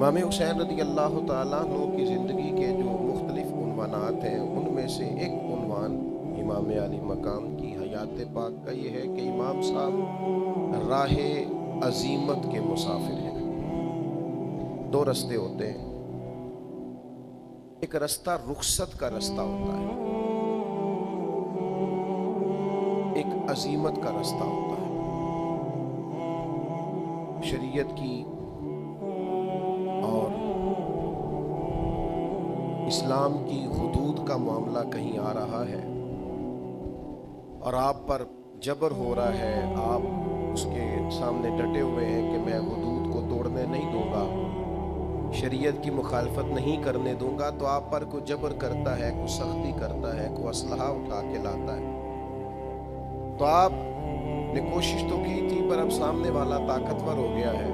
امام حسین رضی اللہ تعالیٰ عنہ کی زندگی کے جو مختلف عنوانات ہیں ان میں سے ایک عنوان امام علی مقام کی حیات پاک کا یہ ہے کہ امام صاحب راہ عزیمت کے مسافر ہیں۔ دو رستے ہوتے ہیں، ایک رستہ رخصت کا رستہ ہوتا ہے، ایک عزیمت کا رستہ ہوتا ہے۔ شریعت کی اور اسلام کی حدود کا معاملہ کہیں آ رہا ہے اور آپ پر جبر ہو رہا ہے، آپ اس کے سامنے ڈٹے ہوئے ہیں کہ میں حدود کو توڑنے نہیں دوں گا، شریعت کی مخالفت نہیں کرنے دوں گا، تو آپ پر کوئی جبر کرتا ہے، کوئی سختی کرتا ہے، کوئی اسلحہ اٹھا کے لاتا ہے، تو آپ نے کوشش تو کی تھی پر اب سامنے والا طاقتور ہو گیا ہے،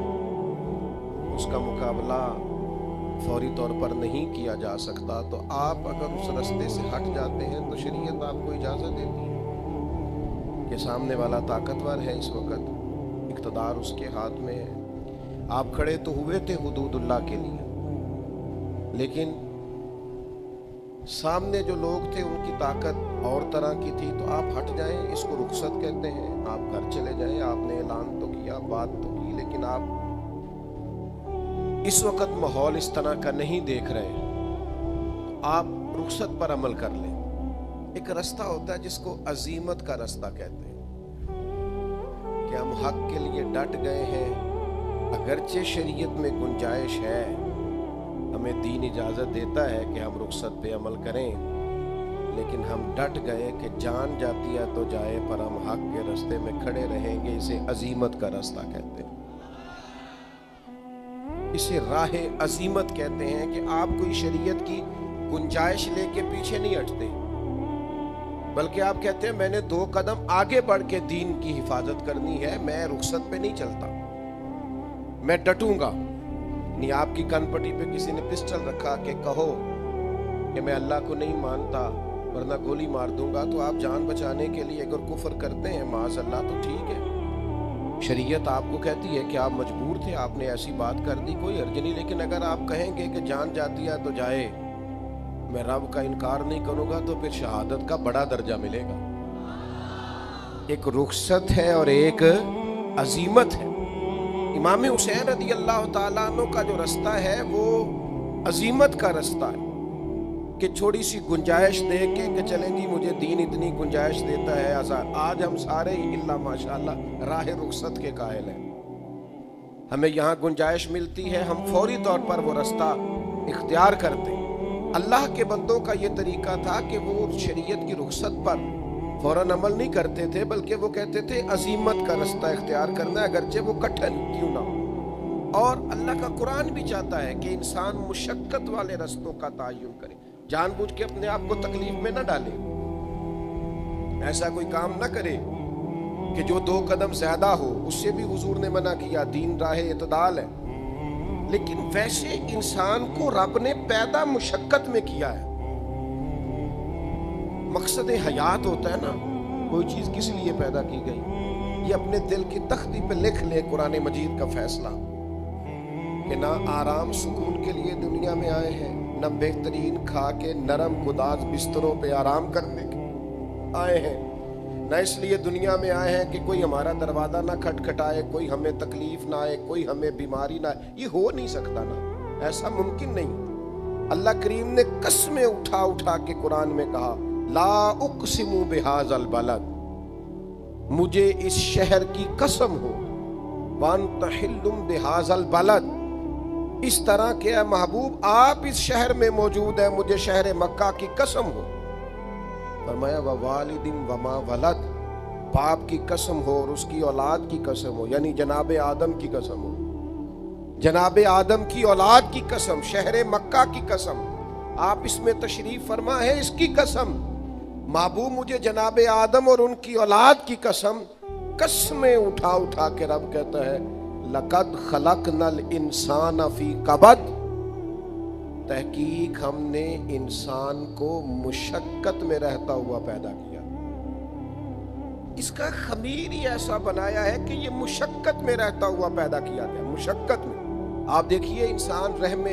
اس کا مقابلہ فوری طور پر نہیں کیا جا سکتا، تو آپ اگر اس رستے سے ہٹ جاتے ہیں تو شریعت آپ کو اجازت دیتی ہے کہ سامنے والا طاقتور ہے، اس وقت اقتدار اس کے ہاتھ میں ہے، آپ کھڑے تو ہوئے تھے حدود اللہ کے لیے، لیکن سامنے جو لوگ تھے ان کی طاقت اور طرح کی تھی، تو آپ ہٹ جائیں، اس کو رخصت کہتے ہیں، آپ گھر چلے جائیں، آپ نے اعلان تو کیا، بات تو کی، لیکن آپ اس وقت ماحول اس طرح کا نہیں دیکھ رہے، آپ رخصت پر عمل کر لیں۔ ایک رستہ ہوتا ہے جس کو عزیمت کا رستہ کہتے ہیں کہ ہم حق کے لیے ڈٹ گئے ہیں، اگرچہ شریعت میں گنجائش ہے، ہمیں دین اجازت دیتا ہے کہ ہم رخصت پہ عمل کریں، لیکن ہم ڈٹ گئے کہ جان جاتی ہے تو جائے، پر ہم حق کے رستے میں کھڑے رہیں گے، اسے عزیمت کا رستہ کہتے ہیں، اسے راہ عزیمت کہتے ہیں کہ آپ کوئی شریعت کی گنجائش لے کے پیچھے نہیں ہٹتے، بلکہ آپ کہتے ہیں میں نے 2 قدم آگے بڑھ کے دین کی حفاظت کرنی ہے، میں رخصت پہ نہیں چلتا، میں ڈٹوں گا۔ نہیں آپ کی کن پٹی پہ کسی نے پسٹل رکھا کہ کہو کہ میں اللہ کو نہیں مانتا ورنہ گولی مار دوں گا، تو آپ جان بچانے کے لیے اگر کفر کرتے ہیں معاذ اللہ تو ٹھیک ہے، شریعت آپ کو کہتی ہے کہ آپ مجبور تھے، آپ نے ایسی بات کر دی، کوئی حرج نہیں، لیکن اگر آپ کہیں گے کہ جان جاتی ہے تو جائے، میں رب کا انکار نہیں کروں گا، تو پھر شہادت کا بڑا درجہ ملے گا۔ ایک رخصت ہے اور ایک عزیمت ہے۔ امام حسین رضی اللہ تعالیٰ عنہ کا جو رستہ ہے وہ عزیمت کا رستہ ہے کہ تھوڑی سی گنجائش دے کے کہ چلیں جی مجھے دین اتنی گنجائش دیتا ہے، آج ہم سارے ہی اللہ ماشاءاللہ راہ رخصت کے قائل ہیں، ہمیں یہاں گنجائش ملتی ہے، ہم فوری طور پر وہ رستہ اختیار کرتے ہیں۔ اللہ کے بندوں کا یہ طریقہ تھا کہ وہ شریعت کی رخصت پر فوراً عمل نہیں کرتے تھے، بلکہ وہ کہتے تھے عزیمت کا رستہ اختیار کرنا ہے، اگرچہ وہ کٹھن کیوں نہ ہو۔ اور اللہ کا قرآن بھی چاہتا ہے کہ انسان مشقت والے رستوں کا تعین کرے، جان بوجھ کے اپنے آپ کو تکلیف میں نہ ڈالے، ایسا کوئی کام نہ کرے کہ جو 2 قدم زیادہ ہو، اس سے بھی حضور نے منع کیا، دین راہ اعتدال ہے، لیکن ویسے انسان کو رب نے پیدا مشقت میں کیا ہے۔ مقصد حیات ہوتا ہے نا، کوئی چیز کس لیے پیدا کی گئی، یہ اپنے دل کی تختی پہ لکھ لے قرآن مجید کا فیصلہ کہ نہ آرام سکون کے لیے دنیا میں آئے ہیں، نہ بہترین کھا کے نرم گداز بستروں پہ آرام کرنے کے آئے ہیں، نہ اس لیے دنیا میں آئے ہیں کہ کوئی ہمارا دروازہ نہ کھٹکھٹائے، کوئی ہمیں تکلیف نہ آئے، کوئی ہمیں بیماری نہ آئے، یہ ہو نہیں سکتا نا، ایسا ممکن نہیں۔ اللہ کریم نے قسمیں اٹھا اٹھا کے قرآن میں کہا لا اقسم بہذا البلد، مجھے اس شہر کی قسم ہو، وانت حل بہذا البلد، اس طرح کہ اے محبوب آپ اس شہر میں موجود ہیں، مجھے شہر مکہ کی قسم ہو۔ فرمایا ووالد وما ولد، باپ کی قسم ہو اور اس کی اولاد کی قسم ہو، یعنی جناب آدم کی قسم ہو، جناب آدم کی اولاد کی قسم، شہر مکہ کی قسم، آپ اس میں تشریف فرما ہے، اس کی قسم، محبوب مجھے جناب آدم اور ان کی اولاد کی قسم، قسمیں اٹھا اٹھا کے رب کہتا ہے لقد خلقنا الانسان فی کبد، تحقیق ہم نے انسان کو مشقت میں رہتا ہوا پیدا کیا، اس کا خمیر ہی ایسا بنایا ہے کہ یہ مشقت میں رہتا ہوا پیدا کیا گیا، مشقت میں۔ آپ دیکھیے انسان رحم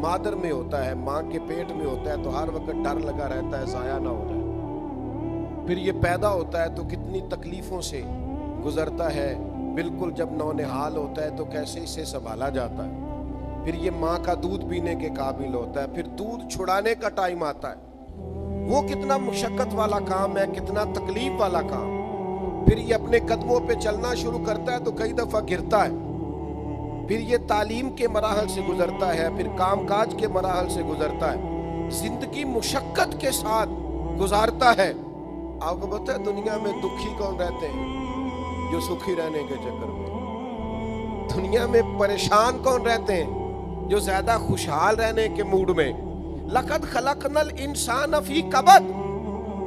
مادر میں ہوتا ہے، ماں کے پیٹ میں ہوتا ہے تو ہر وقت ڈر لگا رہتا ہے ضائع نہ ہو جائے، پھر یہ پیدا ہوتا ہے تو کتنی تکلیفوں سے گزرتا ہے، بالکل جب نونہال ہوتا ہے تو کیسے اسے سنبھالا جاتا ہے، پھر یہ ماں کا دودھ پینے کے قابل ہوتا ہے، پھر دودھ چھڑانے کا ٹائم آتا ہے، وہ کتنا مشقت والا کام ہے، کتنا تکلیف والا کام، پھر یہ اپنے قدموں پہ چلنا شروع کرتا ہے تو کئی دفعہ گرتا ہے، پھر یہ تعلیم کے مراحل سے گزرتا ہے، پھر کام کاج کے مراحل سے گزرتا ہے، زندگی مشقت کے ساتھ گزارتا ہے۔ آپ کو پتہ ہے دنیا میں دکھی کون رہتے ہیں؟ جو سکھی رہنے کے چکر میں۔ دنیا میں پریشان کون رہتے ہیں؟ جو زیادہ خوشحال رہنے کے موڈ میں۔ لقد خلقنا الانسان فی کبد،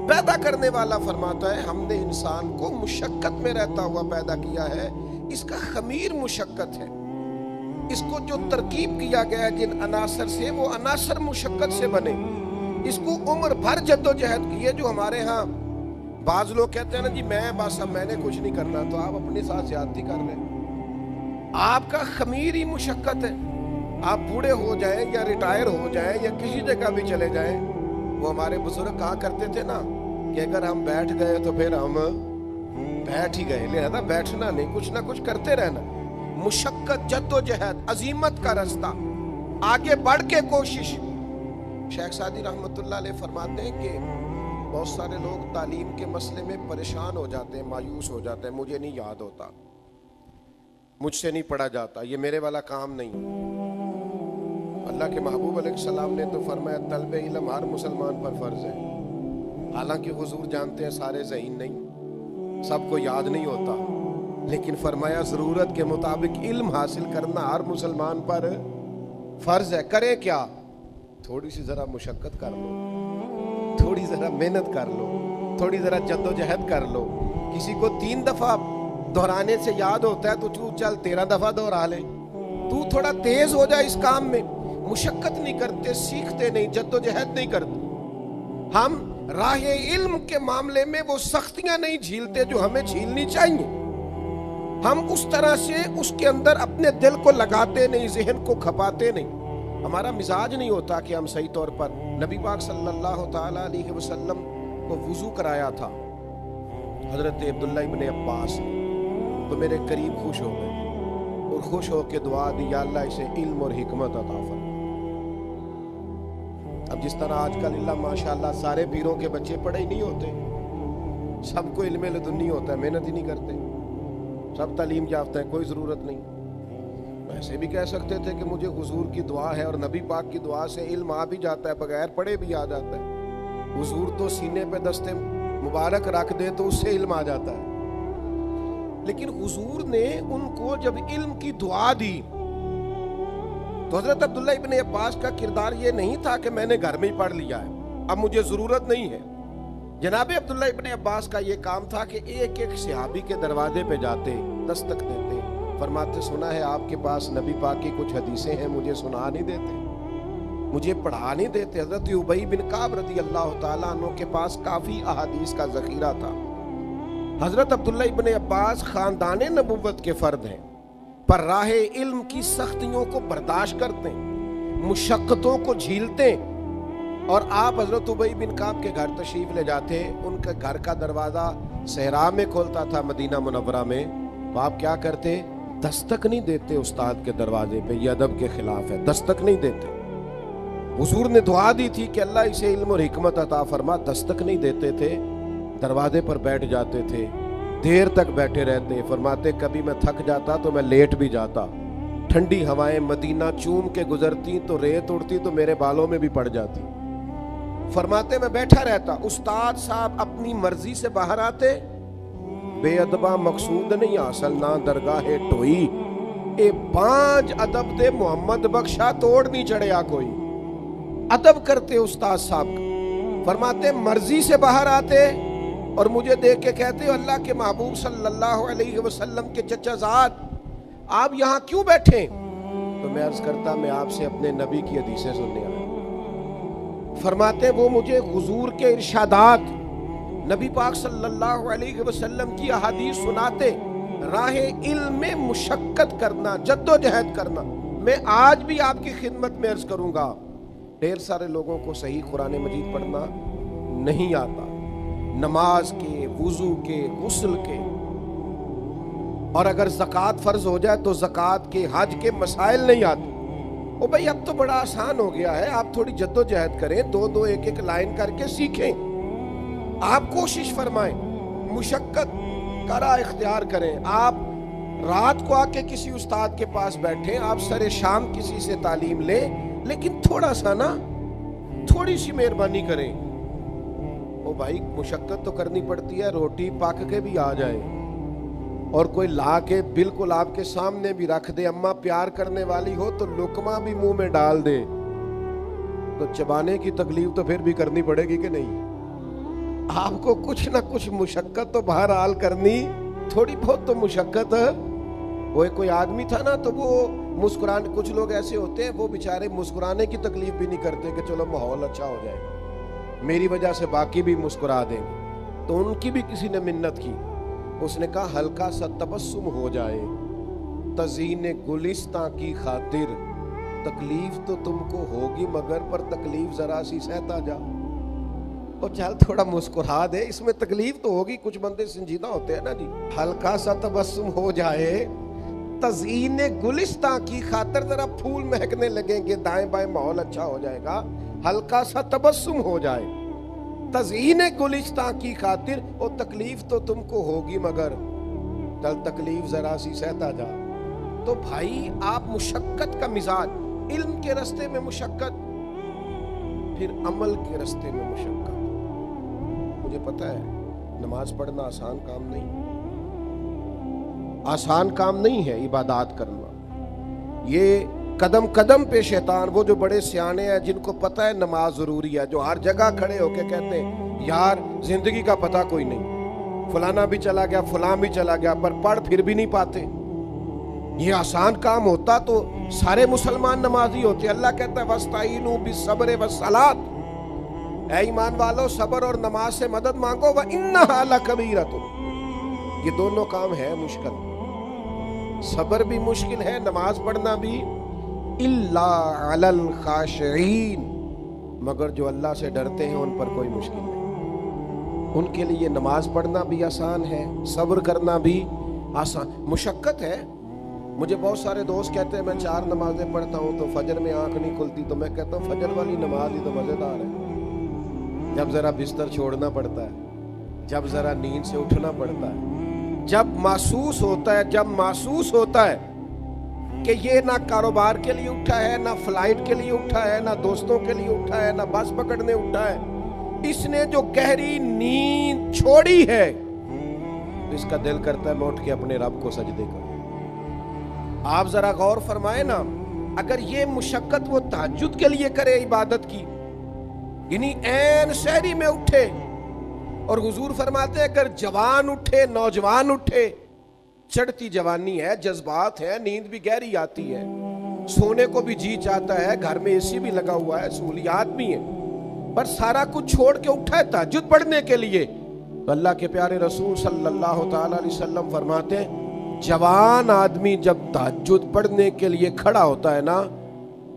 پیدا کرنے والا فرماتا ہے ہم نے انسان کو مشقت میں رہتا ہوا پیدا کیا ہے، اس کا خمیر مشقت ہے، اس کو جو ترکیب کیا گیا ہے جن عناصر سے وہ عناصر مشقت سے بنے، اس کو عمر بھر جد و جہد کی ہے۔ جو ہمارے ہاں بعض لوگ کہتے ہیں نا جی میں نے کچھ نہیں کرنا، تو آپ اپنے ساتھ زیادتی کر رہے ہیں، آپ کا خمیر ہی مشقت ہے۔ آپ بوڑھے ہو جائیں یا ریٹائر ہو جائیں یا کسی جگہ بھی چلے جائیں، وہ ہمارے بزرگ کہا کرتے تھے نا کہ اگر ہم بیٹھ گئے تو پھر ہم بیٹھ ہی گئے، لہذا بیٹھنا نہیں، کچھ نہ کچھ کرتے رہنا۔ مشقت، جد و جہد، عزیمت کا رستہ، آگے بڑھ کے کوشش۔ شیخ سعدی رحمت اللہ علیہ فرماتے ہیں کہ بہت سارے لوگ تعلیم کے مسئلے میں پریشان ہو جاتے ہیں، مایوس ہو جاتے ہیں، مجھے نہیں یاد ہوتا، مجھ سے نہیں پڑھا جاتا، یہ میرے والا کام نہیں۔ اللہ کے محبوب علیہ السلام نے تو فرمایا طلب علم ہر مسلمان پر فرض ہے، حالانکہ حضور جانتے ہیں سارے ذہین نہیں، سب کو یاد نہیں ہوتا، لیکن فرمایا ضرورت کے مطابق علم حاصل کرنا ہر مسلمان پر فرض ہے۔ کریں کیا؟ تھوڑی سی ذرا مشقت کر لو، تھوڑی ذرا محنت کر لو، تھوڑی ذرا جد و جہد کر لو۔ کسی کو 3 دفعہ دہرانے سے یاد ہوتا ہے تو چل 13 دفعہ دہرا لے، تو تھوڑا تیز ہو جائے اس کام میں۔ مشقت نہیں کرتے، سیکھتے نہیں، جد و جہد نہیں کرتے۔ ہم راہ علم کے معاملے میں وہ سختیاں نہیں جھیلتے جو ہمیں جھیلنی چاہیے، ہم اس طرح سے اس کے اندر اپنے دل کو لگاتے نہیں، ذہن کو کھپاتے نہیں، ہمارا مزاج نہیں ہوتا کہ ہم صحیح طور پر۔ نبی پاک صلی اللہ تعالیٰ علیہ وسلم کو وضو کرایا تھا حضرت عبداللہ ابن عباس نے، تو میرے قریب خوش ہو گئے اور خوش ہو کے دعا دی یا اللہ اسے علم اور حکمت عطا فرما۔ اب جس طرح آج کل اللہ ماشاءاللہ سارے پیروں کے بچے پڑھے ہی نہیں ہوتے، سب کو علم لدنی ہوتا ہے، محنت ہی نہیں کرتے، سب تعلیم یافتہ ہیں، کوئی ضرورت نہیں۔ ایسے بھی کہہ سکتے تھے کہ مجھے حضور کی دعا ہے اور نبی پاک کی دعا سے علم آ بھی جاتا ہے، بغیر پڑھے بھی آ جاتا ہے۔ حضور تو سینے پہ دست مبارک رکھ دے تو اس سے علم آ جاتا ہے، لیکن حضور نے ان کو جب علم کی دعا دی تو حضرت عبداللہ ابن عباس کا کردار یہ نہیں تھا کہ میں نے گھر میں ہی پڑھ لیا ہے، اب مجھے ضرورت نہیں ہے۔ جناب عبداللہ ابن عباس کا یہ کام تھا کہ ایک ایک صحابی کے دروازے پہ جاتے، دستک دیتے، فرماتے سنا ہے آپ کے پاس نبی پاک کی کچھ حدیثیں ہیں، مجھے سنا نہیں دیتے، مجھے پڑھا نہیں دیتے۔ حضرت ابی بن کعب رضی اللہ تعالیٰ عنہ کے پاس کافی احادیث کا ذخیرہ تھا۔ حضرت عبداللہ ابن عباس خاندان نبوت کے فرد ہیں، پر راہ علم کی سختیوں کو برداشت کرتے ہیں، مشقتوں کو جھیلتے ہیں، اور آپ حضرت ابی بن کعب کے گھر تشریف لے جاتے، ان کے گھر کا دروازہ صحرا میں کھولتا تھا مدینہ منورہ میں، تو آپ کیا کرتے؟ دستک نہیں دیتے استاد کے دروازے پہ، یہ ادب کے خلاف ہے، دستک نہیں دیتے۔ حضور نے دعا دی تھی کہ اللہ اسے علم اور حکمت عطا فرما، دستک نہیں دیتے تھے، دروازے پر بیٹھ جاتے تھے، دیر تک بیٹھے رہتے۔ فرماتے کبھی میں تھک جاتا تو میں لیٹ بھی جاتا، ٹھنڈی ہوائیں مدینہ چوم کے گزرتی تو ریت اڑتی تو میرے بالوں میں بھی پڑ جاتی۔ فرماتے میں بیٹھا رہتا، استاد صاحب اپنی مرضی سے باہر آتے، بے ادبا مقصود نہیں حاصل نہ درگاہ ٹوئی، اے پانچ ادب دے محمد بخشا توڑ نہیں چڑھیا کوئی۔ ادب کرتے استاد صاحب کا، فرماتے مرضی سے باہر آتے اور مجھے دیکھ کے کہتے اللہ کے محبوب صلی اللہ علیہ وسلم کے چچا زاد آپ یہاں کیوں بیٹھے؟ تو میں عرض کرتا میں آپ سے اپنے نبی کی حدیثیں سننے آیا۔ فرماتے وہ مجھے حضور کے ارشادات، نبی پاک صلی اللہ علیہ وسلم کی احادیث سناتے۔ راہ علم میں مشقت کرنا، جد و جہد کرنا، میں آج بھی آپ کی خدمت میں عرض کروں گا، ڈھیر سارے لوگوں کو صحیح قرآن مجید پڑھنا نہیں آتا، نماز کے، وضو کے، غسل کے، اور اگر زکوٰۃ فرض ہو جائے تو زکوٰۃ کے، حج کے مسائل نہیں آتے۔ او بھائی اب تو بڑا آسان ہو گیا ہے، آپ تھوڑی جد و جہد کریں، دو دو ایک ایک لائن کر کے سیکھیں، آپ کوشش فرمائیں، مشقت کا راہ اختیار کریں۔ آپ رات کو آ کے کسی استاد کے پاس بیٹھیں، آپ سر شام کسی سے تعلیم لیں، لیکن تھوڑا سا نا، تھوڑی سی مہربانی کریں۔ او بھائی مشقت تو کرنی پڑتی ہے، روٹی پک کے بھی آ جائے اور کوئی لا کے بالکل آپ کے سامنے بھی رکھ دے، اماں پیار کرنے والی ہو تو لقمہ بھی منہ میں ڈال دے، تو چبانے کی تکلیف تو پھر بھی کرنی پڑے گی کہ نہیں؟ آپ کو کچھ نہ کچھ مشقت تو بہرحال کرنی، تھوڑی بہت تو مشقت۔ وہ کوئی آدمی تھا نا، تو وہ مسکرانے، کچھ لوگ ایسے ہوتے ہیں وہ بیچارے مسکرانے کی تکلیف بھی نہیں کرتے کہ چلو ماحول اچھا ہو جائے، میری وجہ سے باقی بھی مسکرا دیں، تو ان کی بھی کسی نے منت کی، اس نے کہا ہلکا سا تبسم ہو جائے تزئین گلستاں کی خاطر، تکلیف تو تم کو ہوگی مگر پر تکلیف ذرا سی سہتا جا، اور چل تھوڑا مسکرا دے، اس میں تکلیف تو ہوگی، کچھ بندے سنجیدہ ہوتے ہیں نا جی، ہلکا سا تبسم ہو جائے تزئین گلستاں کی خاطر، ذرا پھول مہکنے لگیں گے، دائیں بائیں ماحول اچھا ہو جائے گا، ہلکا سا تبسم ہو جائے تزئین گلستاں کی خاطر، اور تکلیف تو تم کو ہوگی مگر چل تکلیف ذرا سی سہتا جا۔ تو بھائی آپ مشقت کا مزاج، علم کے راستے میں مشقت، پھر عمل کے راستے میں مشقت۔ مجھے پتہ ہے نماز پڑھنا آسان کام نہیں، آسان کام نہیں ہے عبادات کرنا، یہ قدم قدم پہ شیطان، وہ جو بڑے سیانے ہیں جن کو پتہ ہے نماز ضروری ہے، جو ہر جگہ کھڑے ہو کے کہتے ہیں یار زندگی کا پتہ کوئی نہیں، فلانا بھی چلا گیا، فلاں بھی چلا گیا، پر پڑھ پھر بھی نہیں پاتے۔ یہ آسان کام ہوتا تو سارے مسلمان نمازی ہوتے۔ اللہ کہتا ہے وَاسْتَعِینُوا بِالصَّبْرِ وَالصَّلَاةِ، اے ایمان والو صبر اور نماز سے مدد مانگو، وَإِنَّهَا لَكَبِیرَةٌ، یہ دونوں کام ہے مشکل، صبر بھی مشکل ہے، نماز پڑھنا بھی، إِلَّا عَلَى الْخَاشِعِينَ، مگر جو اللہ سے ڈرتے ہیں ان پر کوئی مشکل نہیں، ان کے لیے نماز پڑھنا بھی آسان ہے، صبر کرنا بھی آسان، مشقت ہے۔ مجھے بہت سارے دوست کہتے ہیں میں 4 نمازیں پڑھتا ہوں تو فجر میں آنکھ نہیں کھلتی، تو میں کہتا ہوں فجر والی نماز ہی تو مزیدار ہے، جب ذرا بستر چھوڑنا پڑتا ہے، جب ذرا نیند سے اٹھنا پڑتا ہے، جب محسوس ہوتا ہے کہ یہ نہ کاروبار کے لیے اٹھا ہے، نہ فلائٹ کے لیے اٹھا ہے، نہ دوستوں کے لیے اٹھا ہے، نہ بس پکڑنے اٹھا ہے، اس نے جو گہری نیند چھوڑی ہے، اس کا دل کرتا ہے میں اٹھ کے اپنے رب کو سجدے کروں۔ آپ ذرا غور فرمائیں نا، اگر یہ مشقت وہ تہجد کے لیے کرے عبادت کی، یعنی عین سحری میں اٹھے، اور حضور فرماتے ہیں اگر جوان اٹھے، نوجوان اٹھے، چڑھتی جوانی ہے، جذبات ہے، نیند بھی گہری آتی ہے، سونے کو بھی جی چاہتا ہے، گھر میں اے سی بھی لگا ہوا ہے، سہولیات بھی ہیں، پر سارا کچھ چھوڑ کے اٹھا ہے تہجد پڑھنے کے لیے، تو اللہ کے پیارے رسول صلی اللہ تعالی علیہ وسلم فرماتے ہیں جوان آدمی جب تہجد پڑھنے کے لیے کھڑا ہوتا ہے نا،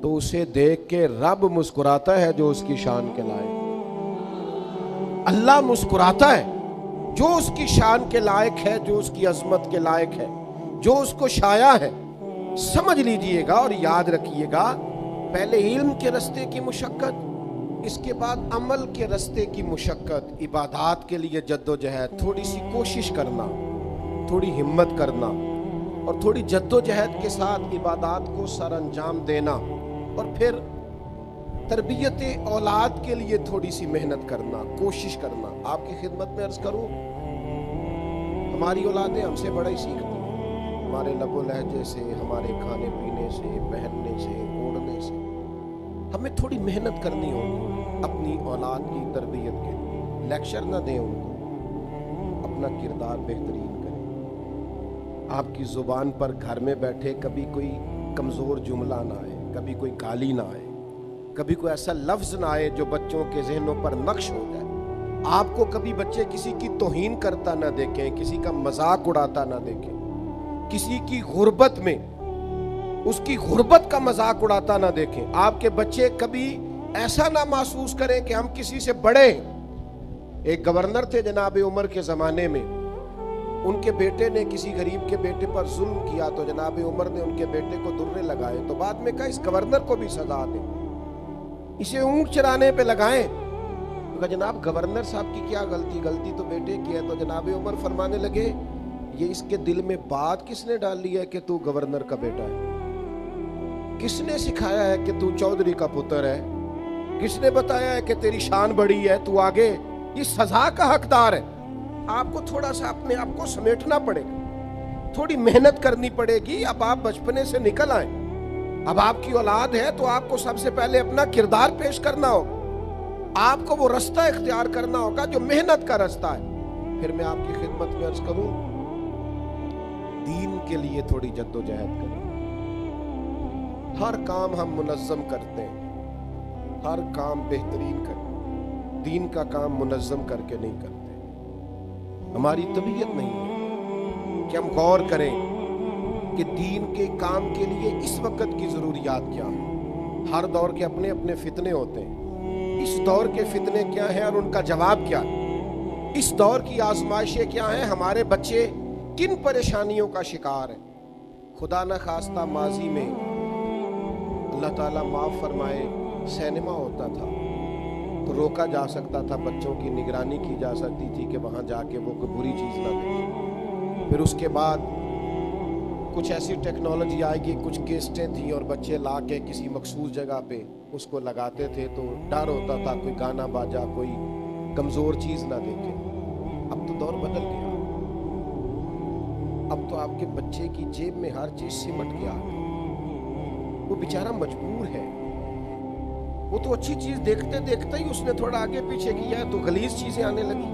تو اسے دیکھ کے رب مسکراتا ہے جو اس کی شان کے لائق، اللہ مسکراتا ہے جو اس کی شان کے لائق ہے، جو اس کی عظمت کے لائق ہے، جو اس کو شایع ہے۔ سمجھ لیجئے گا اور یاد رکھیے گا، پہلے علم کے راستے کی مشقت، اس کے بعد عمل کے راستے کی مشقت، عبادات کے لیے جد و جہد، تھوڑی سی کوشش کرنا، تھوڑی ہمت کرنا، اور تھوڑی جد و جہد کے ساتھ عبادات کو سر انجام دینا، اور پھر تربیت اولاد کے لیے تھوڑی سی محنت کرنا، کوشش کرنا۔ آپ کی خدمت میں عرض کروں، ہماری اولادیں ہم سے بڑا ہی سیکھتی ہیں، ہمارے لب و لہجے سے، ہمارے کھانے پینے سے، پہننے سے، اوڑھنے سے، ہمیں تھوڑی محنت کرنی ہوگی اپنی اولاد کی تربیت کے لیے۔ لیکچر نہ دیں ان کو، اپنا کردار بہترین کریں۔ آپ کی زبان پر گھر میں بیٹھے کبھی کوئی کمزور جملہ نہ آئے، کبھی کوئی گالی نہ آئے، کبھی کوئی ایسا لفظ نہ آئے جو بچوں کے ذہنوں پر نقش ہو جائے۔ آپ کو کبھی بچے کسی کی توہین کرتا نہ دیکھیں، کسی کا مذاق اڑاتا نہ دیکھیں، کسی کی غربت میں اس کی غربت کا مذاق اڑاتا نہ دیکھیں. آپ کے بچے کبھی ایسا نہ محسوس کریں کہ ہم کسی سے بڑے ہیں. ایک گورنر تھے جناب عمر کے زمانے میں, ان کے بیٹے نے کسی غریب کے بیٹے پر ظلم کیا تو جناب عمر نے ان کے بیٹے کو درے لگائے. تو بعد میں کہا اس گورنر کو بھی سزا دیں, اسے اونٹ چرانے پہ لگائیں. تو کہا جناب گورنر صاحب کی کیا غلطی تو بیٹے کی ہے. تو جناب عمر فرمانے لگے یہ اس کے دل میں بات کس نے ڈالی ہے کہ تو گورنر کا بیٹا ہے؟ کس نے سکھایا ہے کہ تو چودھری کا پتر ہے؟ کس نے بتایا ہے کہ تیری شان بڑی ہے, تو آگے یہ سزا کا حقدار ہے. آپ کو تھوڑا سا اپنے آپ کو سمیٹنا پڑے گا, تھوڑی محنت کرنی پڑے گی. اب آپ بچپنے سے نکل آئیں, اب آپ کی اولاد ہے تو آپ کو سب سے پہلے اپنا کردار پیش کرنا ہوگا. آپ کو وہ رستہ اختیار کرنا ہوگا جو محنت کا رستہ ہے. پھر میں آپ کی خدمت میں عرض کروں, دین کے لیے تھوڑی جد و جہد کریں. ہر کام ہم منظم کرتے ہیں, ہر کام بہترین کرتے ہیں, دین کا کام منظم کر کے نہیں کرتے. ہماری طبیعت نہیں ہے کہ ہم غور کریں کہ دین کے کام کے لیے اس وقت کی ضروریات کیا ہیں. ہر دور کے اپنے اپنے فتنے ہوتے ہیں. اس دور کے فتنے کیا ہیں اور ان کا جواب کیا ہے؟ اس دور کی آزمائشیں کیا ہیں؟ ہمارے بچے کن پریشانیوں کا شکار ہیں؟ خدا نہ خواستہ ماضی میں اللہ تعالیٰ معاف فرمائے سینما ہوتا تھا تو روکا جا سکتا تھا, بچوں کی نگرانی کی جا سکتی تھی کہ وہاں جا کے وہ کوئی بری چیز نہ دیکھیں. پھر اس کے بعد کچھ ایسی ٹیکنالوجی آئے گی, کچھ کیسٹیں تھیں اور بچے لا کے کسی مخصوص جگہ پہ اس کو لگاتے تھے تو ڈر ہوتا تھا کوئی گانا باجا کوئی کمزور چیز نہ دیکھے. اب تو دور بدل گیا, اب تو آپ کے بچے کی جیب میں ہر چیز سمٹ گیا. وہ بیچارہ مجبور ہے, وہ تو اچھی چیز دیکھتے دیکھتے ہی اس نے تھوڑا آگے پیچھے کیا ہے تو غلیظ چیزیں آنے لگی.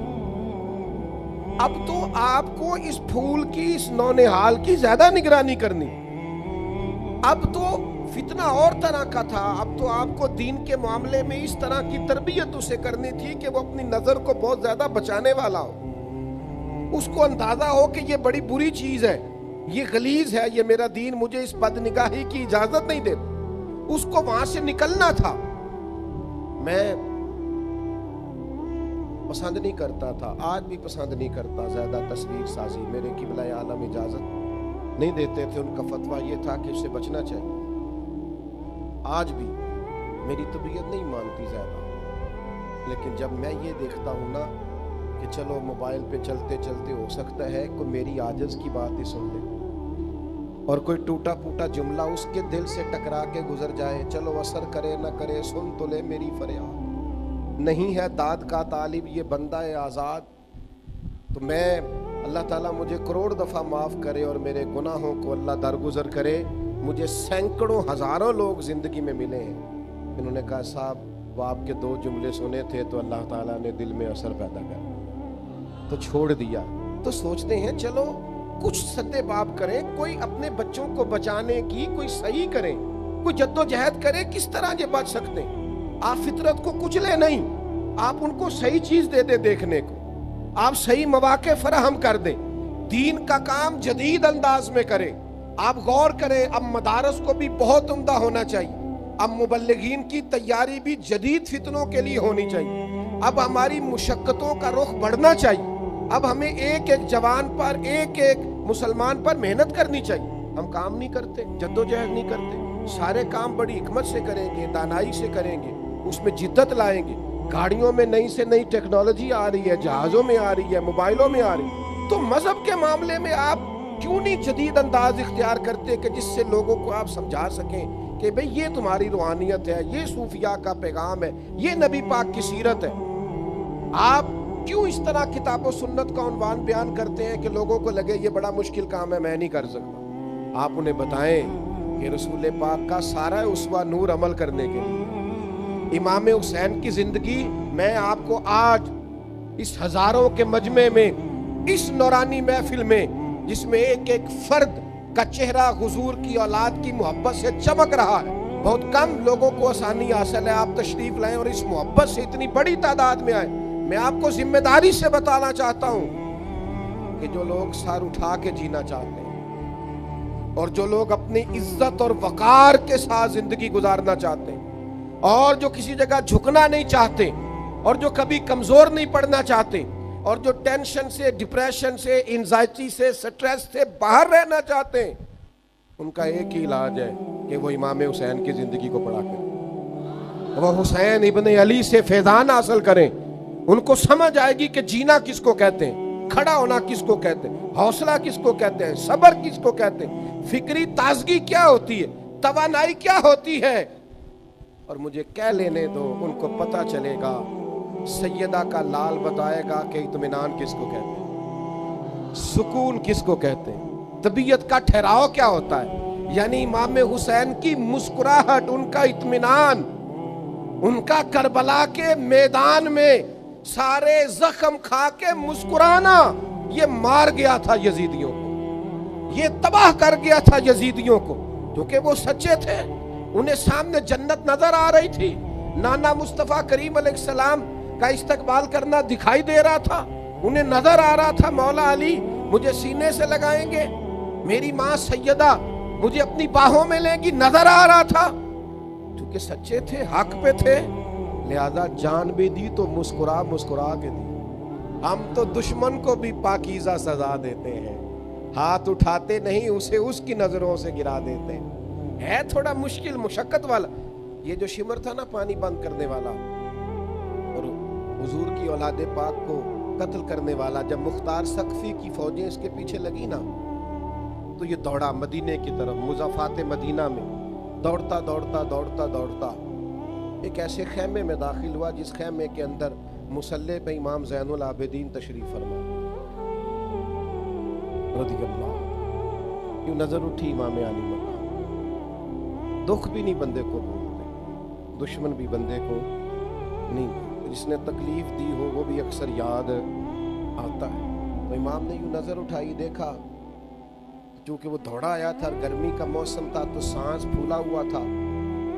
اب تو آپ کو اس پھول کی, اس نونہال کی زیادہ نگرانی کرنی. اب تو فتنہ اور طرح کا تھا, اب تو آپ کو دین کے معاملے میں اس طرح کی تربیت اسے کرنی تھی کہ وہ اپنی نظر کو بہت زیادہ بچانے والا ہو. اس کو اندازہ ہو کہ یہ بڑی بری چیز ہے, یہ غلیظ ہے, یہ میرا دین مجھے اس بد نگاہی کی اجازت نہیں دیتا. اس کو وہاں سے نکلنا تھا. میں پسند نہیں کرتا تھا, آج بھی پسند نہیں کرتا زیادہ تصویر سازی. میرے قبلہ عالم اجازت نہیں دیتے تھے, ان کا فتویٰ یہ تھا کہ اس سے بچنا چاہیے. آج بھی میری طبیعت نہیں مانتی زیادہ, لیکن جب میں یہ دیکھتا ہوں نا کہ چلو موبائل پہ چلتے چلتے ہو سکتا ہے کوئی میری عاجز کی بات ہی سن لے اور کوئی ٹوٹا پھوٹا جملہ اس کے دل سے ٹکرا کے گزر جائے, چلو اثر کرے نہ کرے, سن تو لے میری فریاد. نہیں ہے داد کا طالب یہ بندہ آزاد, تو میں اللہ تعالیٰ مجھے کروڑ دفعہ معاف کرے اور میرے گناہوں کو اللہ درگزر کرے. مجھے سینکڑوں ہزاروں لوگ زندگی میں ملے ہیں, انہوں نے کہا صاحب وہ آپ کے 2 جملے سنے تھے تو اللہ تعالیٰ نے دل میں اثر پیدا کر تو چھوڑ دیا. تو سوچتے ہیں چلو کچھ سدے باب کریں, کوئی اپنے بچوں کو بچانے کی کوئی صحیح کریں, کوئی جد و جہد کریں, کس طرح یہ بچ سکتے ہیں. آپ فطرت کو کچلے نہیں, آپ ان کو صحیح چیز دے دیں دیکھنے کو, آپ صحیح مواقع فراہم کر دیں, دین کا کام جدید انداز میں کریں. آپ غور کریں, اب مدارس کو بھی بہت عمدہ ہونا چاہیے, اب مبلغین کی تیاری بھی جدید فتنوں کے لیے ہونی چاہیے, اب ہماری مشقتوں کا رخ بڑھنا چاہیے, اب ہمیں ایک ایک جوان پر, ایک ایک مسلمان پر محنت کرنی چاہیے. ہم کام نہیں کرتے, جد و جہد نہیں کرتے, سارے کام بڑی حکمت سے کریں گے, دانائی سے کریں گے, اس میں جدت لائیں گے. گاڑیوں میں نئی سے نئی ٹیکنالوجی آ رہی ہے, جہازوں میں آ رہی ہے, موبائلوں میں آ رہی ہے, تو مذہب کے معاملے میں آپ کیوں نہیں جدید انداز اختیار کرتے کہ جس سے لوگوں کو آپ سمجھا سکیں کہ بھئی یہ تمہاری روحانیت ہے, یہ صوفیاء کا پیغام ہے, یہ نبی پاک کی سیرت ہے. آپ کیوں اس طرح کتاب و سنت کا عنوان بیان کرتے ہیں کہ لوگوں کو لگے یہ بڑا مشکل کام ہے, میں نہیں کر سکتا. آپ انہیں بتائیں کہ رسول پاک کا سارا اسوہ نور عمل کرنے کے لیے. امام حسین کی زندگی میں آپ کو آج اس ہزاروں کے مجمع میں, اس نورانی محفل میں جس میں ایک ایک فرد کا چہرہ حضور کی اولاد کی محبت سے چمک رہا ہے, بہت کم لوگوں کو آسانی حاصل ہے. آپ تشریف لائیں اور اس محبت سے اتنی بڑی تعداد میں آئیں. میں آپ کو ذمہ داری سے بتانا چاہتا ہوں کہ جو لوگ سر اٹھا کے جینا چاہتے ہیں, اور جو لوگ اپنی عزت اور وقار کے ساتھ زندگی گزارنا چاہتے ہیں، اور جو کسی جگہ جھکنا نہیں چاہتے، اور جو کبھی کمزور نہیں پڑنا چاہتے، اور جو ٹینشن سے، ڈپریشن سے، انزائٹی سے، سٹریس سے باہر رہنا چاہتے ہیں، ان کا ایک ہی علاج ہے کہ وہ امام حسین کی زندگی کو پڑھا کریں، وہ حسین ابن علی سے فیضان حاصل کریں۔ ان کو سمجھ آئے گی کہ جینا کس کو کہتے ہیں، کھڑا ہونا کس کو کہتے ہیں، حوصلہ کس کو کہتے ہیں، صبر کس کو کہتے ہیں، فکری تازگی کیا ہوتی ہے، توانائی کیا ہوتی ہے۔ اور مجھے کہہ لینے دو، ان کو پتہ چلے گا، سیدہ کا لال بتائے گا کہ اطمینان کس کو کہتے ہیں، سکون کس کو کہتے ہیں، طبیعت کا ٹھہراؤ کیا ہوتا ہے۔ یعنی امام حسین کی مسکراہٹ، ان کا اطمینان، ان کا کربلا کے میدان میں سارے زخم کھا کے مسکرانا، یہ مار گیا تھا یزیدیوں کو، یہ تباہ کر گیا تھا یزیدیوں کو، کیونکہ وہ سچے تھے، انہیں سامنے جنت نظر آ رہی تھی، نانا مصطفیٰ کریم علیہ السلام کا استقبال کرنا دکھائی دے رہا تھا، انہیں نظر آ رہا تھا مولا علی مجھے سینے سے لگائیں گے، میری ماں سیدہ مجھے اپنی باہوں میں لیں گی، نظر آ رہا تھا، کیونکہ سچے تھے، حق پہ تھے، لہذا جان بھی دی تو مسکرا مسکرا کے دی۔ ہم تو دشمن کو بھی پاکیزہ سزا دیتے ہیں، ہاتھ اٹھاتے نہیں، اسے اس کی نظروں سے گرا دیتے ہیں۔ ہے تھوڑا مشکل، مشقت والا، یہ جو شمر تھا نا پانی بند کرنے والا اور حضور کی اولاد پاک کو قتل کرنے والا، جب مختار سقفی کی فوجیں اس کے پیچھے لگی نا تو یہ دوڑا مدینے کی طرف، مضافات مدینہ میں دوڑتا دوڑتا دوڑتا دوڑتا ایک ایسے خیمے میں داخل ہوا جس خیمے کے اندر مصلی پہ امام زین العابدین تشریف فرما رضی اللہ۔ کیوں نظر اٹھی امام علی مقام، دکھ بھی نہیں بندے کو بولتے، دشمن بھی بندے کو نہیں، جس نے تکلیف دی ہو وہ بھی اکثر یاد آتا ہے۔ تو امام نے یوں نظر اٹھائی، دیکھا، چونکہ وہ دوڑا آیا تھا، گرمی کا موسم تھا تو سانس پھولا ہوا تھا،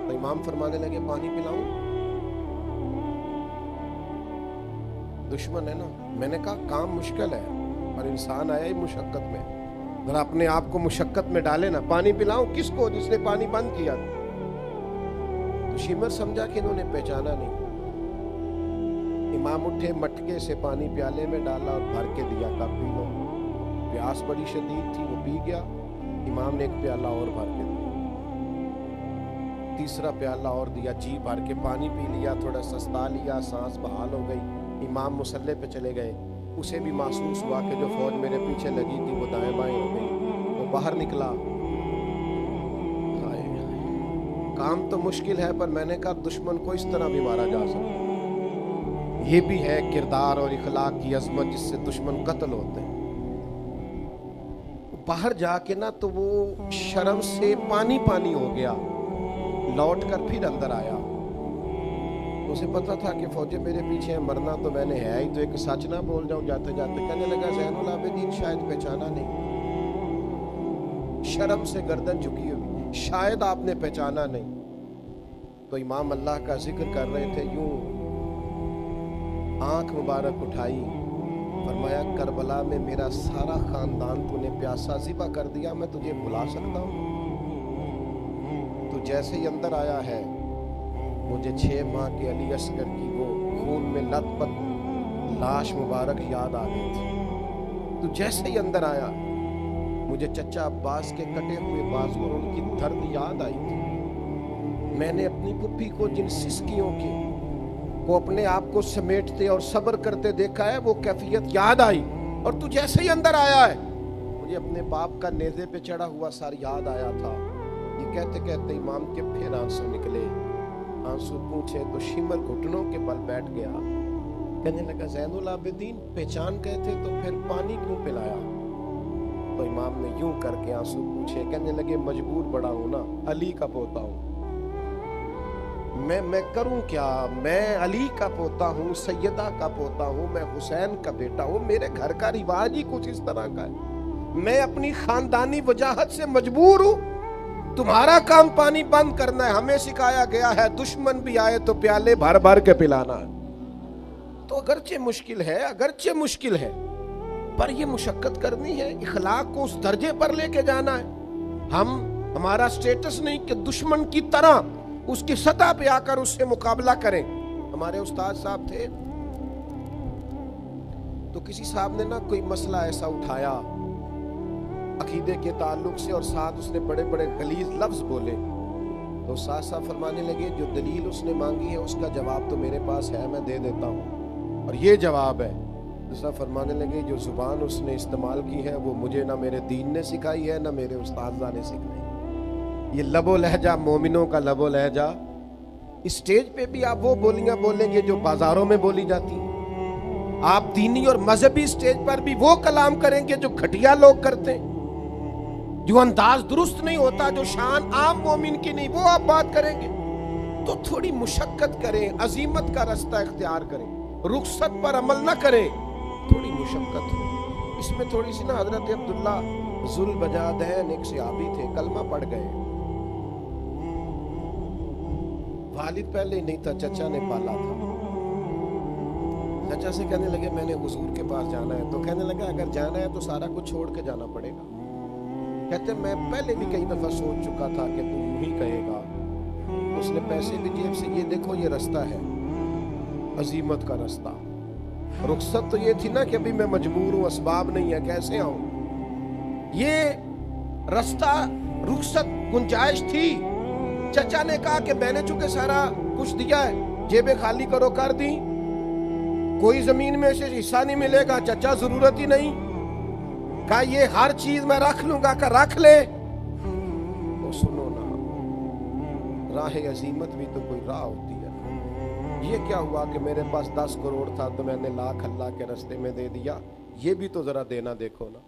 تو امام فرمانے لگے پانی پلاؤں؟ دشمن ہے نا، میں نے کہا کام مشکل ہے اور انسان آیا ہی مشقت میں، اگر اپنے آپ کو مشقت میں ڈالے نا، پانی پلاؤں کس کو جس نے پانی بند کیا؟ تو شمر سمجھا کہ انہوں نے پہچانا نہیں۔ امام اٹھے، مٹکے سے پانی پیالے میں ڈالا اور بھر کے دیا، کہا پی لو۔ پیاس بڑی شدید تھی، وہ پی گیا۔ امام نے ایک پیالہ اور بھر کے دیا، تیسرا پیالہ اور دیا، جی بھر کے پانی پی لیا، تھوڑا سستا لیا، سانس بحال ہو گئی۔ امام مصلی پہ چلے گئے، اسے بھی محسوس ہوا کہ جو فوج میرے پیچھے لگی تھی وہ دائیں بائیں ہو گئی، وہ باہر نکلا۔ کام تو مشکل ہے، پر میں نے کہا دشمن کو اس طرح بھی مارا جا سکتا ہے، یہ بھی ہے کردار اور اخلاق کی عظمت جس سے دشمن قتل ہوتے ہیں۔ باہر جا کے نا تو وہ شرم سے پانی پانی ہو گیا، لوٹ کر پھر اندر آیا، اسے پتا تھا کہ فوجیں میرے پیچھے ہیں، مرنا تو میں نے ہے ہی، تو ایک سچ نہ بول جاؤں جاتے جاتے۔ کہنے لگا زین العابدین شاید پہچانا نہیں، شرم سے گردن جھکی ہوئی، شاید آپ نے پہچانا نہیں۔ تو امام اللہ کا ذکر کر رہے تھے، یوں آنکھ مبارک اٹھائی، فرمایا کربلا میں میرا سارا خاندان تو نے پیاسا ذبح کر دیا، میں تجھے بلا سکتا ہوں؟ تو جیسے ہی اندر آیا ہے، مجھے 6 ماہ کے علی اصغر کی وہ خون میں لت پت لاش مبارک یاد آ گئی تھی۔ تو جیسے ہی اندر آیا، مجھے چچا عباس کے کٹے ہوئے بازو اور ان کی درد یاد آئی تھی۔ میں نے اپنی پھپھی کو جن سسکیوں کے کو اپنے آپ کو سمیٹتے اور صبر کرتے دیکھا ہے، وہ کیفیت یاد آئی۔ اور تو جیسے ہی اندر آیا ہے، مجھے اپنے باپ کا نیزے پہ چڑھا ہوا سر یاد آیا تھا۔ یہ کہتے کہتے امام کے پھر آنسو نکلے، آنسو پوچھے تو شمر گھٹنوں کے بل بیٹھ گیا، کہنے لگا زین العابدین پہچان گئے تھے تو پھر پانی کیوں پلایا؟ تو امام نے یوں کر کے آنسو پوچھے، کہنے لگے مجبور بڑا ہوں نا، علی کا پوتا ہوں، میں کروں کیا؟ میں علی کا پوتا ہوں، سیدہ کا پوتا ہوں، میں حسین کا بیٹا ہوں، میرے گھر کا رواج ہی کچھ اس طرح کا ہے، میں اپنی خاندانی وجاہت سے مجبور ہوں، تمہارا کام پانی بند کرنا ہے، ہمیں سکھایا گیا ہے دشمن بھی آئے تو پیالے بھر بھر کے پلانا ہے۔ تو اگرچہ مشکل ہے، پر یہ مشقت کرنی ہے، اخلاق کو اس درجے پر لے کے جانا ہے۔ ہمارا سٹیٹس نہیں کہ دشمن کی طرح اس کی سطح پہ آ کر اس سے مقابلہ کریں. ہمارے استاد صاحب تھے تو کسی صاحب نے نا کوئی مسئلہ ایسا اٹھایا عقیدے کے تعلق سے اور ساتھ اس نے بڑے بڑے غلیظ لفظ بولے تو استاد صاحب فرمانے لگے جو دلیل اس نے مانگی ہے اس کا جواب تو میرے پاس ہے, میں دے دیتا ہوں, اور یہ جواب ہے. صاحب فرمانے لگے جو زبان اس نے استعمال کی ہے وہ مجھے نہ میرے دین نے سکھائی ہے نہ میرے استاذہ نے سکھائی. یہ لب و لہجہ مومنوں کا لب و لہجہ. اسٹیج پہ بھی آپ وہ بولیاں بولیں گے جو بازاروں میں بولی جاتی ہیں. آپ دینی اور مذہبی اسٹیج پر بھی وہ کلام کریں گے جو گھٹیا لوگ کرتے ہیں, جو انداز درست نہیں ہوتا, جو شان عام مومن کی نہیں, وہ آپ بات کریں گے. تو تھوڑی مشقت کریں, عزیمت کا رستہ اختیار کریں, رخصت پر عمل نہ کریں, تھوڑی مشقت ہو. اس میں تھوڑی سی نا حضرت عبداللہ ذوالبجادین ایک صحابی تھے, کلمہ پڑھ گئے. والد پہلے ہی نہیں تھا, چچا نے پالا تھا. چچا سے کہنے لگے میں نے حضور کے پاس جانا ہے, تو کہنے لگا اگر جانا ہے تو سارا کچھ چھوڑ کے جانا پڑے گا. کہتے میں پہلے بھی کئی دفعہ سوچ چکا تھا کہ تو یوں ہی کہے گا. اس نے پیسے بھی جیب سے, یہ دیکھو یہ رستہ ہے عزیمت کا رستہ. رخصت تو یہ تھی نا کہ ابھی میں مجبور ہوں, اسباب نہیں ہے, کیسے آؤں. یہ رستہ رخصت گنجائش تھی. چچا نے کہا کہ میں نے چونکہ سارا کچھ دیا ہے, جیبیں خالی کرو, کر دی, کوئی زمین میں سے حصہ نہیں ملے گا. چچا ضرورت ہی نہیں, کہا یہ ہر چیز میں رکھ لوں گا, کہ رکھ لے. تو سنو نا, راہ عزیمت بھی تو کوئی راہ ہوتی ہے. یہ کیا ہوا کہ میرے پاس 10 کروڑ تھا تو میں نے لاکھ اللہ کے رستے میں دے دیا. یہ بھی تو ذرا دینا دیکھو نا.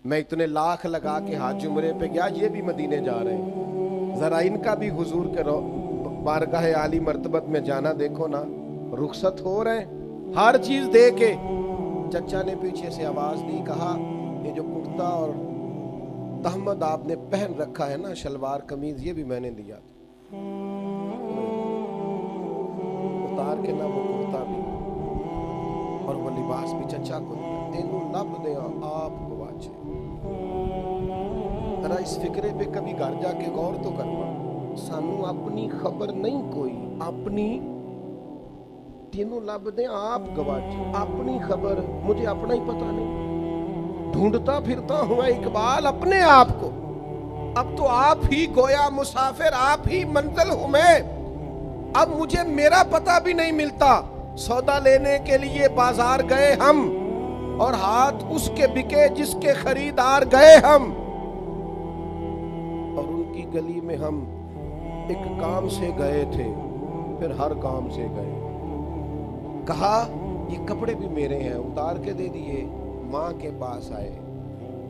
میں اتنے لاکھ لگا کے حج عمرے پہ گیا, یہ بھی مدینے جا رہے ہیں, ذرا ان کا بھی حضور کے بارگاہ عالی مرتبت میں جانا دیکھو نا. رخصت ہو رہے ہیں ہر چیز دے کے. چچا نے پیچھے سے آواز دی, کہا یہ جو کرتا اور تہمد آپ نے پہن رکھا ہے نا, شلوار قمیض, یہ بھی میں نے دیا تھا. اتار کے نا وہ کرتا بھی اور وہ لباس بھی چچا کو دیا. تینوں لب دیا آپ گواچے. ذرا اس فکرے پہ کبھی گھر جا کے غور تو کرنا. سانو اپنی خبر نہیں کوئی, اپنی تینوں لب دیں آپ گواچے. اپنی خبر, مجھے اپنا ہی پتہ نہیں, ڈھونڈتا پھرتا ہوا اقبال اپنے آپ کو. اب تو آپ ہی گویا مسافر, آپ ہی منزل ہوں میں. اب مجھے میرا پتہ بھی نہیں ملتا. سودا لینے کے لیے بازار گئے ہم, اور ہاتھ اس کے بکے جس کے خریدار گئے ہم. اور ان کی گلی میں ہم ایک کام سے گئے تھے, پھر ہر کام سے گئے. کہا یہ کپڑے بھی میرے ہیں, اتار کے دے دیے. ماں کے پاس آئے,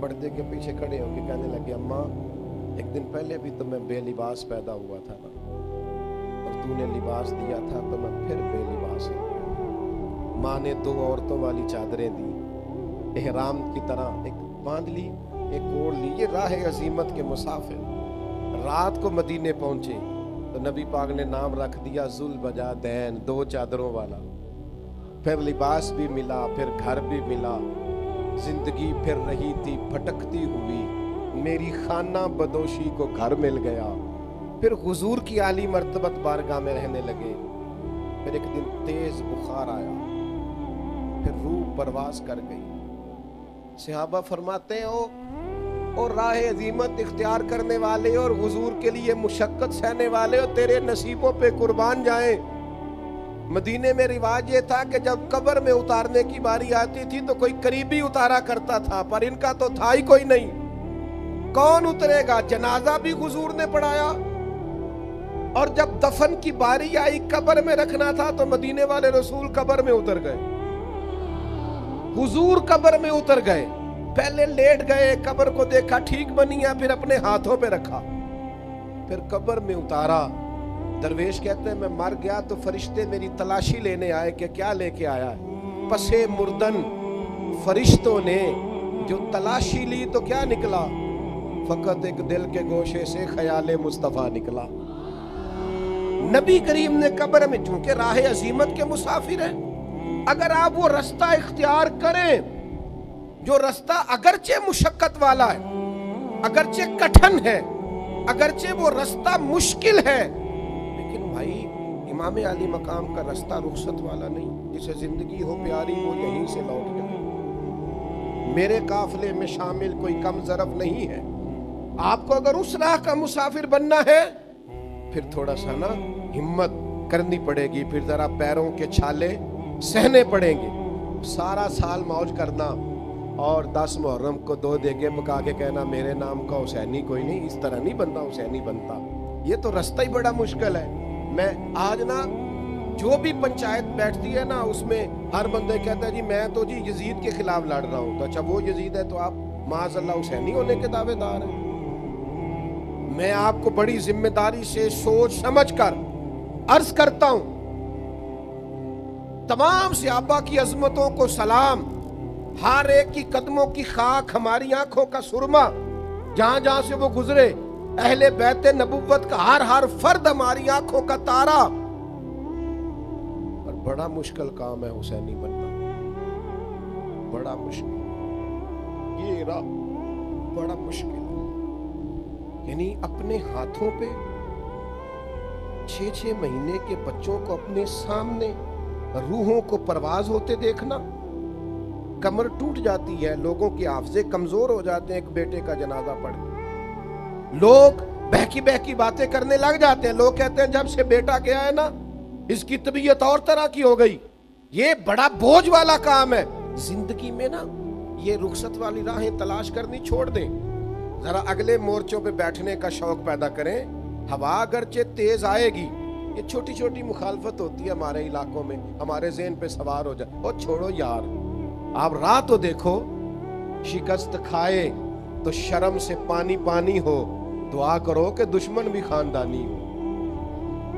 پردے کے پیچھے کھڑے ہو کے کہنے لگے اماں ایک دن پہلے بھی تو میں بے لباس پیدا ہوا تھا نا, اور تو نے لباس دیا تھا تو میں پھر بے لباس ہو گیا. ماں نے 2 عورتوں والی چادریں دی, احرام کی طرح ایک باندھ لی, ایک اوڑھ لی. یہ راہ عزیمت کے مسافر. رات کو مدینے پہنچے تو نبی پاک نے نام رکھ دیا ذوالبجادین, 2 چادروں والا. پھر لباس بھی ملا, پھر گھر بھی ملا. زندگی پھر رہی تھی بھٹکتی ہوئی, میری خانہ بدوشی کو گھر مل گیا. پھر حضور کی عالی مرتبت بارگاہ میں رہنے لگے. پھر ایک دن تیز بخار آیا, پھر روح پرواز کر گئی. صحابہ فرماتے ہیں اور راہ عظیمت اختیار کرنے والے اور حضور کے لیے مشقت سہنے والے, اور تیرے نصیبوں پہ قربان جائیں. مدینے میں رواج یہ تھا کہ جب قبر میں اتارنے کی باری آتی تھی تو کوئی قریبی اتارا کرتا تھا, پر ان کا تو تھا ہی کوئی نہیں. کون اترے گا؟ جنازہ بھی حضور نے پڑھایا, اور جب دفن کی باری آئی قبر میں رکھنا تھا تو مدینے والے رسول قبر میں اتر گئے. حضور قبر میں اتر گئے, پہلے لیٹ گئے, قبر کو دیکھا ٹھیک بنی ہے, پھر اپنے ہاتھوں پہ رکھا, پھر قبر میں اتارا. درویش کہتے ہیں میں مر گیا تو فرشتے میری تلاشی لینے آئے کہ کیا لے کے آیا ہے. پسے مردن فرشتوں نے جو تلاشی لی تو کیا نکلا؟ فقط ایک دل کے گوشے سے خیال مصطفیٰ نکلا. نبی کریم نے قبر میں, چونکہ راہ عزیمت کے مسافر ہیں, اگر آپ وہ رستہ اختیار کریں جو رستہ اگرچہ مشقت والا ہے, اگرچہ کٹھن ہے، اگرچہ وہ رستہ مشکل ہے، لیکن بھائی امام علی مقام کا رستہ رخصت والا نہیں. جسے زندگی ہو پیاری وہ یہیں سے لوٹ جائے. میرے قافلے میں شامل کوئی کم ظرف نہیں ہے. آپ کو اگر اس راہ کا مسافر بننا ہے پھر تھوڑا سا نا ہمت کرنی پڑے گی، پھر ذرا پیروں کے چھالے سہنے پڑیں گے. سارا سال موج کرنا اور 10 محرم کو 2 دیگے پکا کے کہنا میرے نام کا حسینی کوئی نہیں، اس طرح نہیں بنتا حسینی بنتا. یہ تو رستہ ہی بڑا مشکل ہے. میں آج نا جو بھی پنچایت بیٹھتی ہے نا اس میں ہر بندے کہتا ہے جی میں تو جی یزید کے خلاف لڑ رہا ہوں. تو اچھا وہ یزید ہے تو آپ معاذ اللہ حسینی ہونے کے دعوے دار ہیں. میں آپ کو بڑی ذمہ داری سے سوچ سمجھ کر عرض کرتا ہوں، تمام صحابہ کی عظمتوں کو سلام. ہر ایک کی قدموں کی خاک ہماری آنکھوں کا سرما. جہاں جہاں سے وہ گزرے اہل بیت نبوت کا ہر فرد ہماری آنکھوں کا تارا. اور بڑا مشکل کام ہے حسینی بننا، بڑا مشکل. یہ بڑا مشکل، یعنی اپنے ہاتھوں پہ 6 مہینے کے بچوں کو اپنے سامنے روحوں کو پرواز ہوتے دیکھنا. کمر ٹوٹ جاتی ہے، لوگوں کے حافظے کمزور ہو جاتے ہیں ایک بیٹے کا جنازہ پڑھ کے. لوگ بہکی باتیں کرنے لگ جاتے ہیں. لوگ کہتے ہیں جب سے بیٹا گیا ہے نا اس کی طبیعت اور طرح کی ہو گئی. یہ بڑا بوجھ والا کام ہے. زندگی میں نا یہ رخصت والی راہیں تلاش کرنی چھوڑ دیں. ذرا اگلے مورچوں پہ بیٹھنے کا شوق پیدا کریں. ہوا اگرچہ تیز آئے گی، یہ چھوٹی چھوٹی مخالفت ہوتی ہے ہمارے علاقوں میں، ہمارے ذہن پہ سوار ہو جائے. اور چھوڑو یار، آپ راہ تو دیکھو. شکست کھائے تو شرم سے پانی پانی ہو، دعا کرو کہ دشمن بھی خاندانی ہو.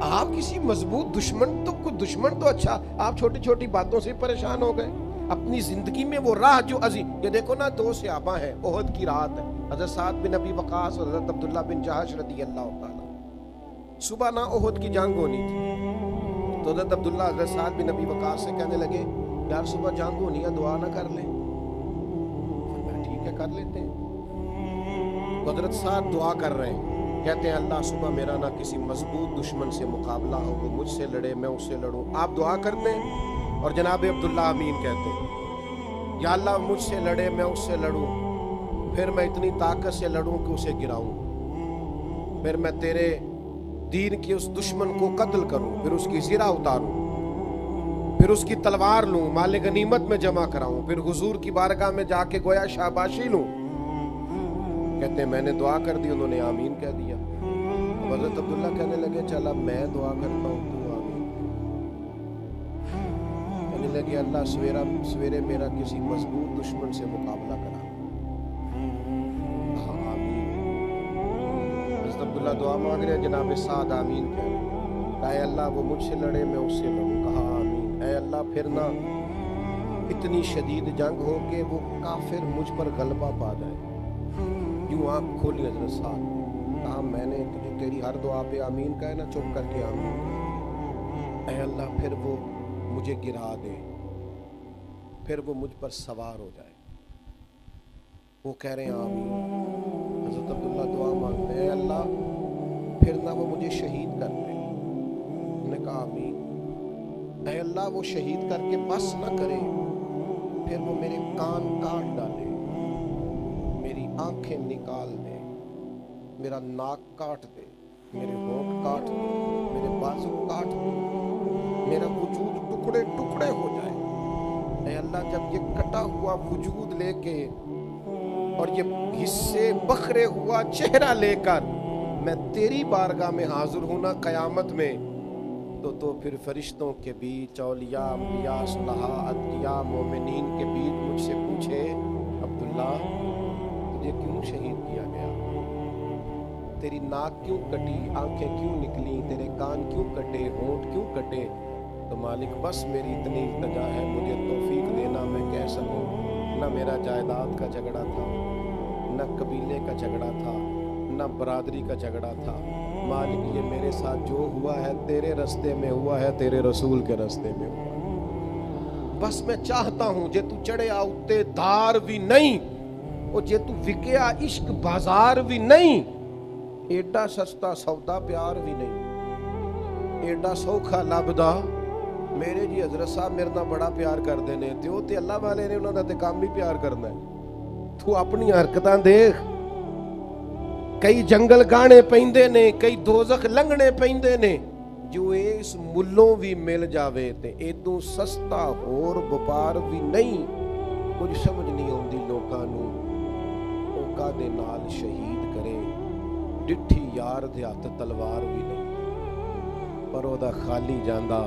آپ کسی مضبوط دشمن تو کوئی دشمن تو اچھا، آپ چھوٹی چھوٹی باتوں سے پریشان ہو گئے. اپنی زندگی میں وہ راہ جو عظیم، یہ دیکھو نا 2 صحابہ ہیں، احد کی رات ہے، حضرت سعد بن ابی وقاص اور حضرت عبداللہ بن جہش رضی اللہ تعالیٰ. صبح نہ احد کی جنگ ہونی تھی تو حضرت عبداللہ حضرت سعد بن ابی وقاص سے کہنے لگے یار صبح جنگ ہونی ہے، دعا نہ کر لیں؟ فرمایا ٹھیک ہے کر لیتے ہیں. تو حضرت سعد دعا کر رہے ہیں، کہتے ہیں اللہ صبح میرا نہ کسی مضبوط دشمن سے مقابلہ ہو، وہ مجھ سے لڑے میں اس سے لڑوں. آپ دعا کرتے ہیں اور جناب عبداللہ آمین کہتے ہیں، یا اللہ مجھ سے لڑے میں اس سے لڑوں، پھر میں اتنی طاقت سے لڑوں کہ اسے گراؤں، پھر میں تیرے دین کی اس دشمن کو قتل کروں، پھر اس کی زرہ اتاروں، پھر اس کی تلوار لوں، مال غنیمت میں جمع کراؤں، پھر حضور کی بارگاہ میں جا کے گویا شاباشی لوں. کہتے ہیں میں نے دعا کر دی، انہوں نے آمین کہہ دیا. حضرت عبداللہ کہنے لگے چلا میں دعا کرتا ہوں تو آمین. کہنے لگے اللہ سویرے میرا کسی مضبوط دشمن سے مقابلہ کرا. عبداللہ دعا مانگ رہے، جناب سعد آمین کہہ رہے. کہا اے اللہ وہ مجھ سے لڑے میں اس سے لڑوں. کہا آمین. اے اللہ پھر نہ اتنی شدید جنگ ہو کہ وہ کافر مجھ پر غلبہ پا جائے. یوں آنکھ کھولی حضرت سعد. کہا میں نے تجھے تیری ہر دعا پہ آمین کہا نا، چپ کر کے آمین کہا. اے اللہ پھر وہ مجھے گرا دے، پھر وہ مجھ پر سوار ہو جائے. وہ کہہ رہے ہیں آمین. حضرت عبداللہ دعا مانگتے ہیں اے اللہ پھر نہ وہ مجھے شہید کر دے. انہوں نے کہا آمین. اے اللہ وہ شہید کر کے بس نہ کرے، پھر وہ میرے کان کاٹ ڈالے، میری آنکھیں نکال دے، میرا ناک کاٹ دے، میرے ہونٹ کاٹ دے، میرے بازو کاٹ دے، میرا وجود ٹکڑے ٹکڑے ہو جائے. اے اللہ جب یہ کٹا ہوا وجود لے کے اور یہ حصے بکھرے ہوا چہرہ لے کر میں تیری بارگاہ میں حاضر ہوں نا قیامت میں، تو پھر فرشتوں کے بیچ، اولیاء انبیاء صلحاء اتقیاء مومنین کے بیچ مجھ سے پوچھے عبداللہ تجھے کیوں شہید کیا گیا؟ تیری ناک کیوں کٹی، آنکھیں کیوں نکلی، تیرے کان کیوں کٹے، ہونٹ کیوں کٹے؟ تو مالک بس میری اتنی التجا ہے، مجھے توفیق دینا میں کہہ سکوں. نہ میرا جائیداد کا جھگڑا تھا، نہ قبیلے کا جھگڑا تھا، نہ برادری کا جھگڑا تھا. مالک یہ میرے ساتھ جو ہوا ہے تیرے رستے میں ہوا ہے، تیرے رسول کے رستے میں ہوا. بس میں چاہتا ہوں جے تو چڑھے آؤتے دار بھی نہیں، ਉਹ ਜੇ ਤੂੰ ਵਿਕਿਆ ਇਸ਼ਕ ਬਾਜ਼ਾਰ ਵੀ ਨਹੀਂ, ਏਡਾ ਸਸਤਾ ਸੌਦਾ ਪਿਆਰ ਵੀ ਨਹੀਂ, ਏਡਾ ਸੌਖਾ ਲੱਭਦਾ। ਮੇਰੇ ਜੀ ਹਜ਼ਰਤ ਸਾਹਿਬ ਮੇਰੇ ਨਾਲ ਬੜਾ ਪਿਆਰ ਕਰਦੇ ਨੇ, ਤੇ ਉਹ ਤੇ ਅੱਲਾਹ ਵਾਲੇ ਨੇ, ਉਹਨਾਂ ਦਾ ਤੇ ਕੰਮ ਹੀ ਪਿਆਰ ਕਰਨਾ ਹੈ। ਤੂੰ ਆਪਣੀਆਂ ਹਰਕਤਾਂ ਦੇਖ, ਕਈ ਜੰਗਲ ਗਾਣੇ ਪੈਂਦੇ ਨੇ, ਕਈ ਦੋਜ਼ਖ ਲੰਘਣੇ ਪੈਂਦੇ ਨੇ, ਜੋ ਇਸ ਮੁੱਲੋਂ ਵੀ ਮਿਲ ਜਾਵੇ ਤੇ ਇਦੋਂ ਸਸਤਾ ਹੋਰ ਵਪਾਰ ਵੀ ਨਹੀਂ। ਕੁਝ ਸਮਝ ਨਹੀਂ ਆਉਂਦੀ ਲੋਕਾਂ ਨੂੰ, ਉਹ ਕਾਹਦੇ ਨਾਲ ਸ਼ਹੀਦ ਕਰੇ। ਡਿੱਠੀ ਯਾਰ ਦੇ ਹੱਥ ਤਲਵਾਰ ਵੀ ਨਹੀਂ, ਪਰ ਉਹਦਾ ਖਾਲੀ ਜਾਂਦਾ